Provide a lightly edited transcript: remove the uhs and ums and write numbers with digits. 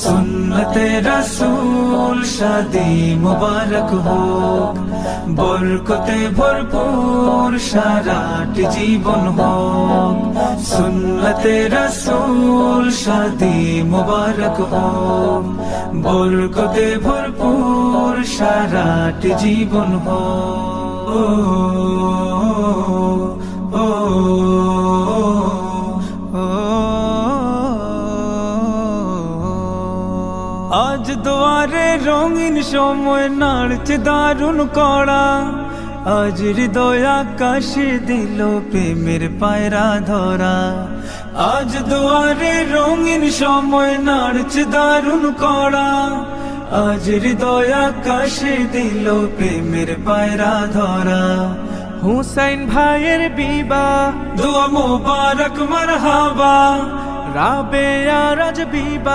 সুন্নতে রাসূল শাদি মুবারক হোক, বরকতে ভরপুর সারাটি জীবন হোক। সুন্নতে রাসূল শাদি মুবারক হোক, বরকতে ভরপুর সারাটি জীবন হোক। আজ দুয়ারে রঙিন সময় নাড়ছে দারুণ কড়া, আজ হৃদয় আকাশে দিল প্রেমের পায়রা ধরা। আজ দুয়ারে রঙিন সময় নাড়ছে দারুণ কড়া, আজ হৃদয় আকাশে দিল প্রেমের পায়রা ধরা। হুসাইন ভাইয়ের বিবাহ, দোয়া মোবারক মারহাবা, রাবেয়া রাজ বিবাহ।